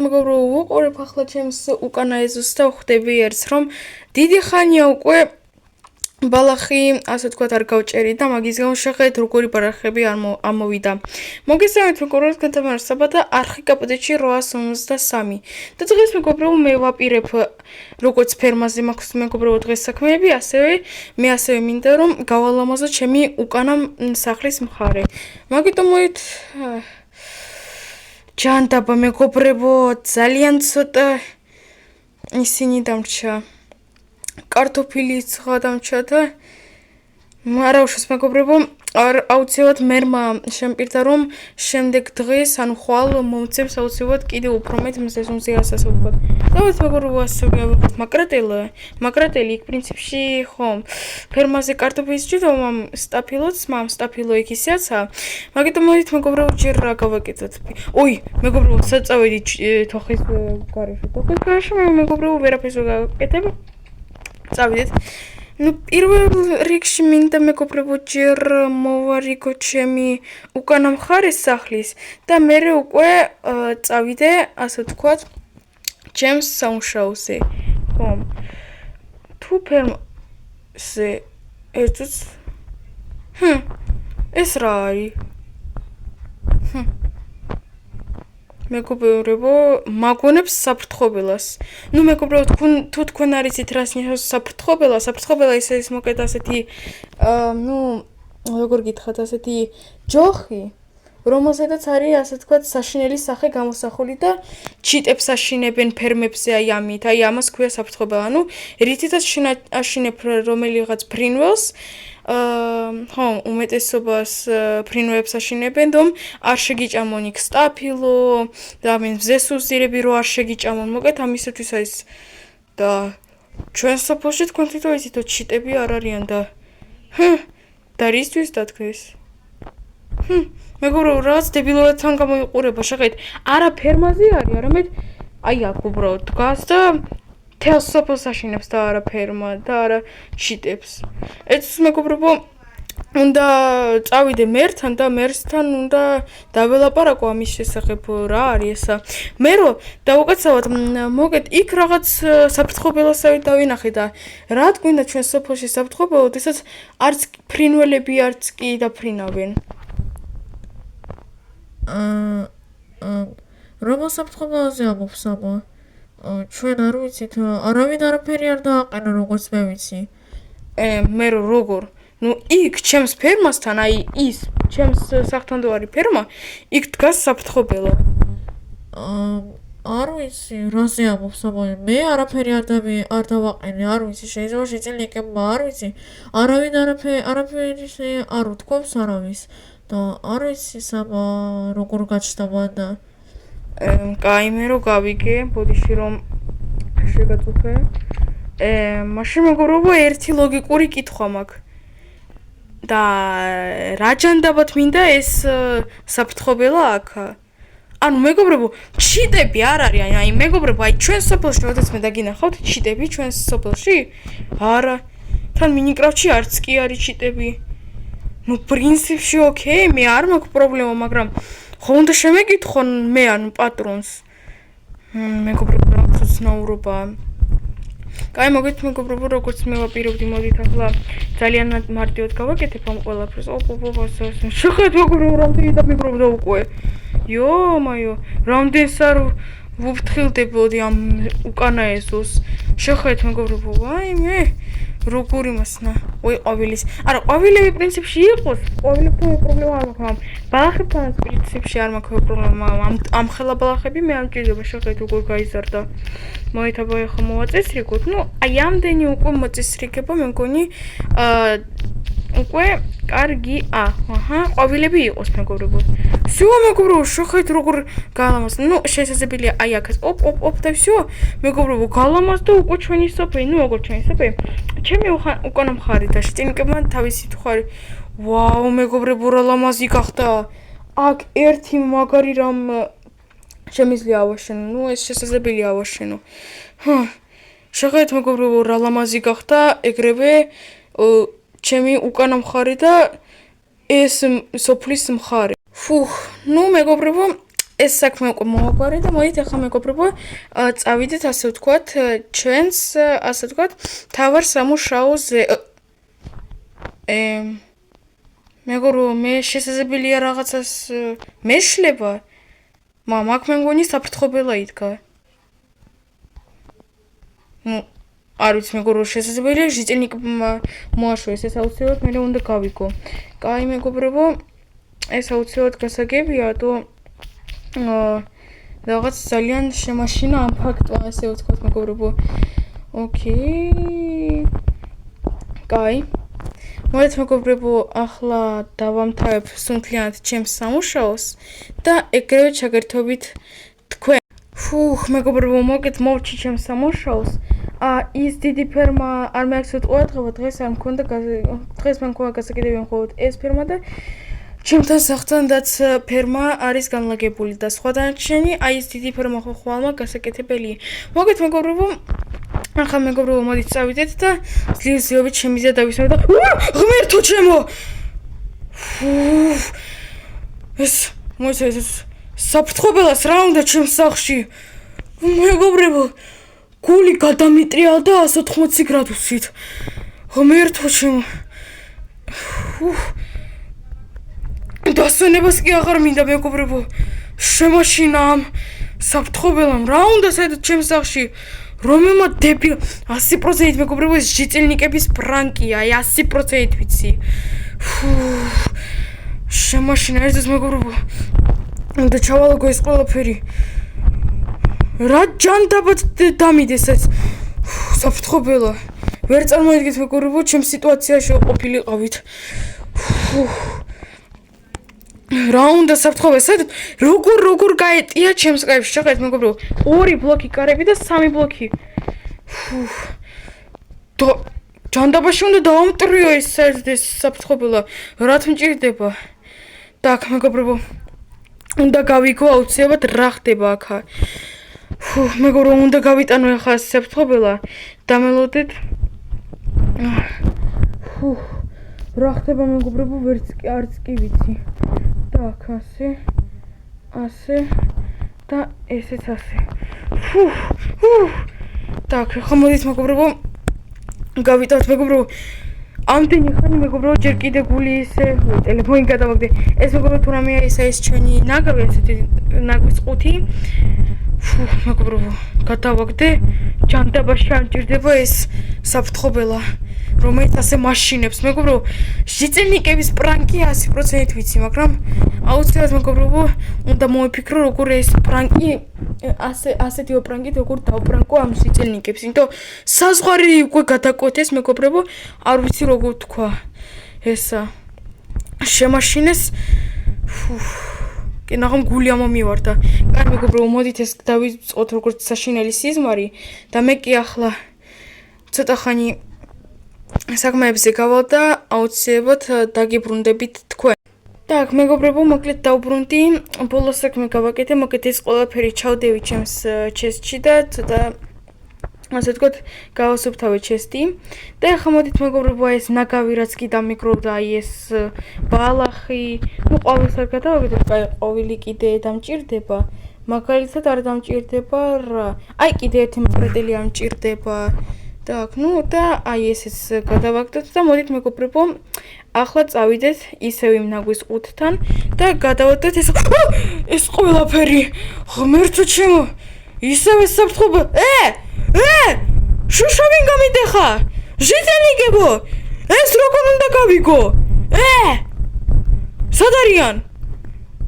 მეგობრო უყურებ ახლა ჩემს უკანა ეზოს და ხვდები ერთს რომ დიდი ხანია უკვე ბალახი ასე თქვათ არ გავჭერი და მაგის გამო შეხედეთ როგორი ბარახები ამოვიდა. მოგესალმებით მეგობრებო, გათამარსება და არხი კაპიტეჩი 853 და დღეს მეგობრებო მე ვაპირებ როგორც ფერმაზე მაქვს მეგობრებო დღეს საქმეები, მე ასევე მინდა რომ გავალამაზო ჩემი უკანა სახლის მხარე. მაგიტომ მოით ჯანდაბა მეგობრებო ძალიან ცოტა ისინი დამრჩა. კარტოფილი ცხა დამრჩა და არა უშავს მეგობრებო აუცილებლად მერმა შემპირდა რომ შემდეგ დღეს ანუ ხვალ მომცემს აუცილებლად კიდე უფრო მეტ მზეზუმზე ასე ვთქვათ. დავით მეგობრებო ასე ვიყავით მაკრატელი იქ პრინციპში ხომ ფერმაზე კარტოფილის ჭიდო მამ სტაფილო იქ ისეაცა. მაგიტომ მოდით მეგობრებო ჯერ რა გავაკეთოთ. ოი მეგობრებო საწავედი თოხის გარეშე მეგობრებო ვერაფერს ვერ გავაკეთებ. წავიდეთ. პირველ რიგში მინდა მეგობრებო ჯერ მოვარიგო ჩემი უკანა მხარეს სახლის და მერე უკვე წავიდე ასე ვთქვათ ჩემს სამუშაოზე. ხომ თუ ფერმაზე ერთუց ეს რა არის? მეგობრებო მაგონებს საფრთხობელას. მეგობრებო თუ თქვენ არიცით რას ნიშნავს საფრთხობელა ის მოკეთ ასეთი როგორ გითხრათ ასეთი ჯოხი რომელზედაც არის ასე თქვათ საშინელი სახე გამოსახული და ჩიტებს აშინებენ ფერმებზე ამით ამას ქვია საფრთხობელა. რითიც აშინებ რომელიღაც ფრინველს ხომ უმეტესობას ფრინველებს აშინებენ რომ არ შეგიჭამონ იქ სტაფილო და მზესუზირები რო არ შეგიჭამონ მოკეთ ამისათვის არის და ჩვენ სოფელში თქვენ თვითონ იცით რომ ჩიტები არ არიან და რისთვის დათქვეს მეგობრებო რაღაც დებილობებთან გამოიყურება შეხედეთ არა ფერმაზე არის არამედ აქ უბრალოდ დგას და თელს სოფელს აშინებს და არა ფერმა და არა ჩიტებს. ეს მეგობრებო უნდა წავიდე მერთან და მერსთან უნდა დაველაპარაკო ამის შესახებ რა არის ესა. მე რო დაუკაცავად მოგეთ იქ რაღაც საფრთხობელოსავით დავინახე და რა გვინდა ჩვენ სოფელში საფრთხობელო, როდესაც არც ფრინველები არც კი დაფრინავენ. რომელ საფრთხობელოზე ამოფსამო? ჩვენ არ ვიცით, არავინ არაფერი არ დააყენა როგორც მე ვიცი. მე როგორ? იქ ჩემს ფერმასთან, ის ჩემს სახლთან თუ არის ფერმა, იქ დგას საფრთხობელო. არ ვიცი, რაზე ამოფსამო? მე არაფერი არ დავაყენე, არ ვიცი, შეიძლება შეწელიკება, არ ვიცი. არავინ არაფერი არ უთქვამს არავის და არ ვიცი საბა როგორ გაჩნდა და კაი მე რო გავიგე, ბოდიში რომ შეგაწუხე. მაშინ მეგობრებო ერთი ლოგიკური კითხვა მაქვს. და რა ჯანდაბად მინდა ეს საფრთხობელა აქ? ანუ მეგობრებო, ჩიტები არ არის, მეგობრებო, ჩვენ სოფელში როდესაც მე დაგინახავთ ჩიტები ჩვენ სოფელში? არა. თან მინიკრაფტში არც კი არის ჩიტები. პრინციპში ოკეი, მე არ მაქვს პრობლემა, მაგრამ ხო უნდა შემეკითხონ მე პატრონს. მეგობრებო, რაღაც უცნაურობაა. კაი მოგეთ მეგობრებო, როგორც მე ვაპირებდი, მოდით ახლა ძალიან მარტივად გავაკეთებ ამ ყველაფერს. შეხედეთ მეგობრებო, რამდენი დამიგროვდა უკვე. იო-მაიო, რამდენს არ ვუფრთხილდებოდი ამ უკანა ეზოს. შეხედეთ მეგობრებო, ვაიმე, როგორი მასნა. ყვავილის. არა, ყვავილები პრინციპში იყოს, ყვავილებთან პრობლემა არ მაქვს, ბალახებთანაც პრინციპში არ მაქვს პრობლემა. ამ ხელა ბალახები მე არ მჭირდება, შეხედეთ როგორ გაიზარდა. მოითავო ახლა მოვაწესრიგოთ. ამდენი უკვე მოწესრიგება მე მგონი უკვე კარგია. ყვავილები იყოს მეგობრებო. всё მეგობრებო, შეხედეთ როგორ გალამაზ. შესაძლებელია აქაც ოპ და всё მეგობრებო, გალამაზ და უკვე ჩვენი სოფელი, როგორ ჩვენი სოფელი. ჩემი უკანა მხარი და შტინკებმა თავისი თქვარი. ვაუ მეგობრებო, რა ლამაზი გახდა. აქ ერთი მაგარი რამ შემიძლია ავაშენო. ეს შესაძლებელია ავაშენო. შეხედეთ მეგობრებო, რა ლამაზი გახდა ეგრევე ჩემი უკანა მხარი და ეს სოფლის მხარი. მეგობრებო, ეს საქმე უკვე მოაგვარე და მოდით ახლა მეგობრებო წავიდეთ ასე ვთქვათ ჩვენს ასე ვთქვათ თავარ სამუშაოზე მეგობრო მე შესაძლებელია რაღაცას მეშლება მაგ მე მგონი საფრთხობელა იდგა ну არ ვიცი მეგობრო შესაძლებელია ჟიტელნიკ მოაშვეს ეს აუცილებლად მე უნდა გავიგო კაი მეგობრებო ეს აუცილებლად გასაგებია თუ რაღაც ძალიან შემაშინა ამ ფაქტმა ასე ვთქვათ მეგობრებო ოკეი კაი მოდით მეგობრებო ახლა დავამთავრებ სუნთლიანად ჩემს სამუშაოს და ეგრევე ჩაგერთობით თქვენ ფუხ მეგობრებო მოგეთ მოვჭი ჩემს სამუშაოს ის დიდი ფერმა არ მეაქცევთ ყურადღება დღეს არ მქონდა დღეს მან მქონდა გასაკეთებელი მხოლოდ ეს ფერმა და ჩემთან სახლთანდაც ფერმა არის განლაგებული და სხვა დანარჩენი აი ეს დიდი ფერმა ხვალმა გასაკეთებელია მოგეთ მეგობრებო ახლა მეგობრებო მოდით წავიდეთ და ძლივსიობით შემიძლია დავისვამო და ღმერთო ჩემო ეს მოიცეს საფრთხობელას რა უნდა ჩემს სახლში მეგობრებო გული გადამიტრიალდა 180 გრადუსით ღმერთო ჩემო დასვენებას კი აღარ მინდა მეგობრებო შემაშინა ამ საფრთხობელამ რა უნდა საერთოდ ჩემს სახლში რომელმა დებილ 100% მეგობრებო ეს ჟიტელნიკების პრანკია აი 100% ვიცი შემაშინა ეს მეგობრებო უნდა ჩავალოგო ეს ყველაფერი რა ჯანდაბად დამიდეს ეს საფრთხობელა ვერ წარმოიდგენთ მეგობრებო ჩემ სიტუაციაში ყოფილიყავით რა უნდა საფრთხობელას საერთოდ როგორ გაეტია ჩემს კაიფში ჩახედეთ მეგობრებო 2 ბლოკი კარები და 3 ბლოკი ჯანდაბაში უნდა დავამტრიო ეს საერთოდ ეს საფრთხობელა რა თმჭირდება так მეგობრებო უნდა გავიგო აუცილებლად რა ხდება აქა მეგობრებო უნდა გავიტანო ახლა საფრთხობელა დამელოდეთ რა ხდება მეგობრებო არც კი ვიცი так ასე და ესეც ასე так ხა მოდით მეგობრებო გავიტანოთ მეგობრებო ამდენი ხანი მეგობრებო ჯერ კიდე გული ისე ტელეფონი გადავაგდე ეს მეგობრებო თუ რამეა ისა ეს ჩვენი ნაგავი ესეთი ნაგვის ყუთი მეგობრებო გადავაგდე ჯანდაბაში არ მჭირდება ეს საფრთხობელა რომელიც ასე მაშინებს მეგობრებო ჟიტელნიკების პრანკი 100% ვიცი მაგრამ აუცილებლად მეგობრებო უნდა მოიფიქრო როგორ ეს პრანკი ასეთივე პრანკით როგორ დავპრანკო ამ ჟიტელნიკებს იმიტომ საზღვარი უკვე გადაკვეთეს მეგობრებო არ ვიცი როგორ თქვა ესა შემაშინეს კი ნახომ გული ამომივარდა კაი მეგობრებო მოდით ეს დავიწყოთ როგორც საშინელი სიზმარი და მე კი ახლა ცოტა ხანი საქმეებზე გავალ და აუცილებლად დაგიბრუნდებით თქვენ. Так, მეგობრებო, მოკლედ დავბრუნდი. ბოლოს საქმე გავაკეთე, მოკეთ ეს ყველაფერი ჩავდევი ჩემს ჩესტში და ცოტა ასე ვთქვათ, გავასუფთავე ჩესტი. და ახლა მოდით მეგობრებო, ეს ნაგავი რაც კი დამიკროვდა, აი ეს ბალახი, ну ყოველს არ გადავაკეთებ, აი ყოველი კიდე დამჭირდება. მაგალითად არ დამჭირდება რა. აი კიდე ერთი მაკრეტელი არ მჭირდება. Так, ну და აი ესეც გადავაგდოთ და მოდით მეგობრებო, ახლა წავიდეთ ისევ იმ ნაგვის ყუთთან და გადავადოთ ეს ყველაფერი. ღმერთო ჩემო, ისევ ეს საფრთხობა. შუშა ვინ გამიდეხა? ჟიტელნიკებო, ეს როგორ უნდა გავიგო? სად არიან?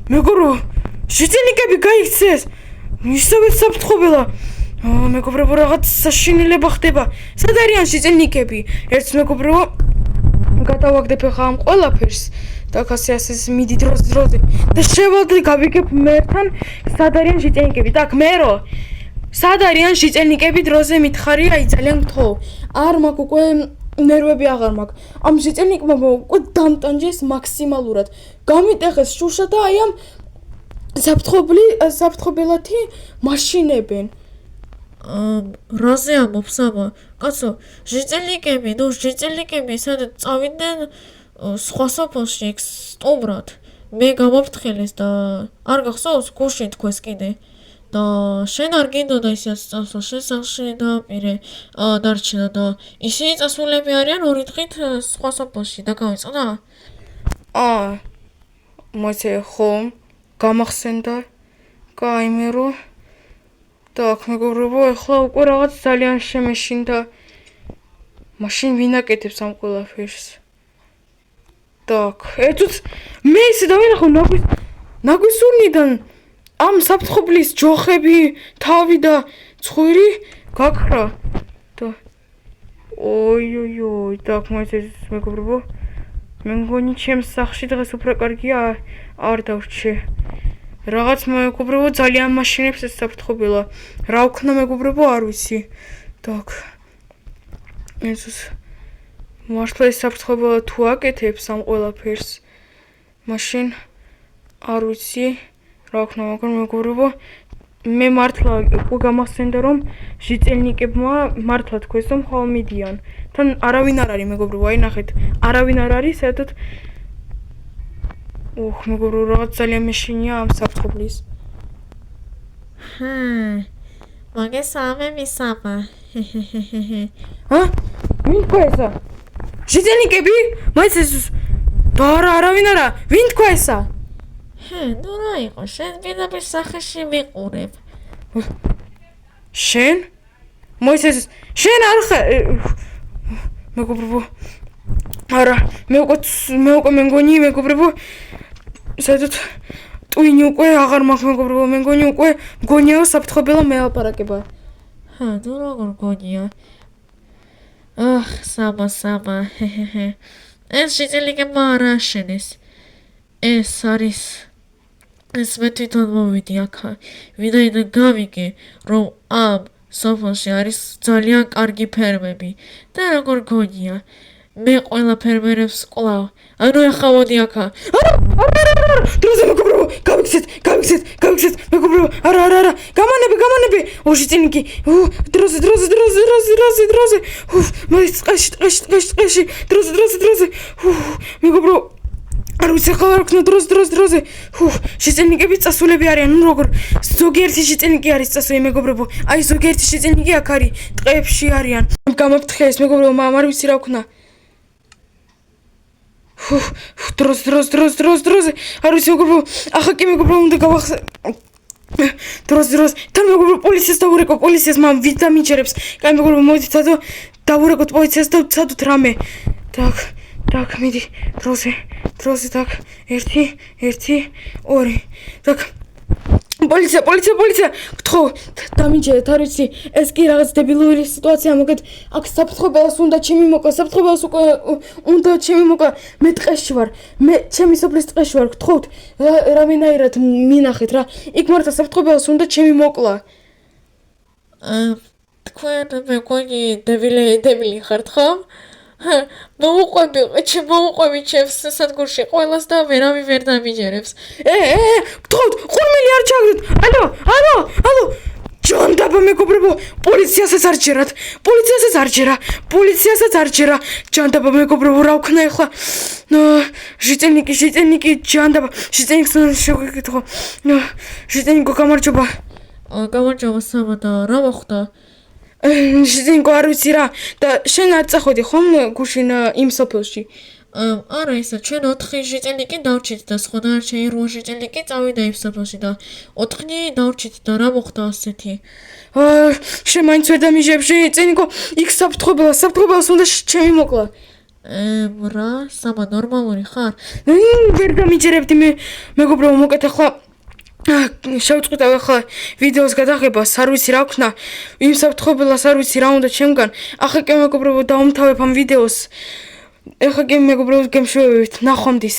მეგობრო, ჟიტელნიკები გაიქცეს. ისევ ეს საფრთხობელა. მეგობრებო რაღაც საშინელება ხდება. სად არიან ჟიტელნიკები? ერთს მეგობრებო გადავაგდებ ახლა ამ ყველაფერს და ასე მიდი დროზე და შევალდე გავიგებ მერთან სად არიან ჟიტელნიკები. так მერო სად არიან ჟიტელნიკები დროზე მითხარი აი ძალიან გთხოვ. არ მაგ უკვე ნერვები აღარ მაქვს. ამ ჟიტელნიკმა უკვე დამტანჯეს მაქსიმალურად. გამიტეხეს შუშა და აი ამ საფრთხობელათი მაშინებენ. რაზე ამობს ამა? კაცო, ჟიტელნიკები, ნუ ჟიტელნიკები სადაც წავიდნენ სხვა სოფელში იქ სტუმრად. მე გამოფრთხილეს და არ გახსოვს გუშინ თქვეს კიდე და შენ არ გინდოდა ისეაც წასვლა შენ სახლში დააპირე დარჩენა და ისინი წასულები არიან 2 დღით სხვა სოფელში და გავიწყდა მოიცე ხომ გამახსენდა კაიმე რომ так მეგობრებო ეხლა უკვე რაღაც ძალიან შემეშინდა მაშინ ვინაკეთებს ამ ყველაფერს так ეთუც მე ისე დავინახო ნაგვისურნიდან ამ საფრთხობლის ჯოხები თავი და ცხვირი გაქრა და ой так მოიცე მეგობრებო მე მგონი ჩემს სახლში დღეს უფრო კარგია არ დავრჩე რაღაც მეგობრებო ძალიან მაშინებს ეს საფრთხობილა რა ვქნა მეგობრებო არ ვიცი так ესუს მართლა ეს საფრთხობილა თუ აკეთებს ამ ყველაფერს მაშინ არ ვიცი რა ვქნა მაგრამ მეგობრებო მე მართლა უკვე გამახსენდა რომ ჟიწელნიკებმა მართლა თქვეს რომ ხომ მიდიან თან არავინ არ არის მეგობრებო აი ნახეთ არავინ არ არის საერთოდ მეგობრებო რაღაც ძალიან მეშინია ამ საფრთხობლის მოგესალმე მისაბა ვინ თქვა ესა ჟიწელნიკები მაინც ეს არავინ არა ვინ თქვა ესა ნუ რა იყო შენ პირდაპირ სახეში მიყურებ შენ მოიცეს შენ არ ხარ მეგობრებო არა მე უკვე მეგონი მეგობრებო საერთოდ ტვინი უკვე აღარ მაქვს მეგობრებო მე მგონი უკვე მგონია საფრთხობილა მეალაპარაკება ნუ როგორ გონია საბა ეს ჟიწელნიკებმა არ აშენეს ეს არის ეს მე თვითონ მოვიდი აქა ვინაიდან გავიგე რომ ამ სოფელში არის ძალიან კარგი ფერმები და როგორ გონია მე ყველა ფერმერებს ყვლავ ანუ ახლა მოდი აქა არა დროზე მეგობრებო გავიქცეთ მეგობრებო არა გამანები ჟიწელნიკი დროზე მოიც ტყეში დროზე მეგობრებო არ ვიცი ხარ ვქნა დროზე ჟიწელნიკები წასულები არიან ნუ როგორ ზოგიერთი ჟიწელნიკი არის წასული მეგობრებო აი ზოგიერთი ჟიწელნიკი აქ არის ტყეებში არიან გამოფრთხილეს მეგობრებო მაგრამ არ ვიცი რა ვქნა დროზე არ ვიცი მეგობრებო ახლა კი მეგობრებო უნდა გავახსენე დროზე თან მეგობრებო პოლიციას დავურეკო პოლიციას მამ ვით დამიჯერებს კაი მეგობრებო მოდით დავურეკოთ პოლიციას და ვცადოთ რამე так მიდი დროზე так 1 2 так პოლიცია გთხოვ დამიჯერეთ არ ვიცი ეს კი რაღაც დებილური სიტუაცია მოგეთ აქ საფრთხობელას უნდა ჩემი მოკლა საფრთხობელას უკვე უნდა ჩემი მოკლა მე ტყეში ვარ მე ჩემი სოფლის ტყეში ვარ გთხოვთ რამენაირად მინახეთ რა იქ მართლა საფრთხობელას უნდა ჩემი მოკლა თქვენ მეგონი დებილი ხართ ხომ მოუყვები ჩემს სადგურში ყველას და ვერავი ვერ დამიჯერებს გთხოვთ ხურმელი არ ჩაგდეთ ალო ჯანდაბა მეგობრებო პოლიციასაც არ ჯერა ჯანდაბა მეგობრებო რა ვქნა ახლა ჟიწელნიკი ჯანდაბა ჟიწელნიკს შეგეკითხო ჟიწელნიკო გამარჯობა საბა და რა მოხდა ჟიწელნიკო არ ვიცი რა და შენ არ წახვედი ხომ გუშინ იმ სოფელში არა ისა ჩვენ 4 ჟიწელნიკი დავრჩით და სხვა დანარჩენი 8 ჟიწელნიკი წავიდა იმ სოფელში და 4 დავრჩით და რა მოხდა ასეთი შენ მაინც ვერ დამიჯერებ ჟიწელნიკო იქ საფრთხობელას უნდა ჩემი მოკლა რა საბა ნორმალური ხარ ვერ დამიჯერებდი მეგობრებო მოკეთ ახლა შევწყვიტავ ახლა ვიდეოს გადაღებას არ ვიცი რა ვქნა იმ საფრთხობელას არ ვიცი რა უნდა ჩემგან ახლა კი მეგობრებო დავუმთავებ ამ ვიდეოს ახლა კი მეგობრებო გემშვიდობით ნახვამდის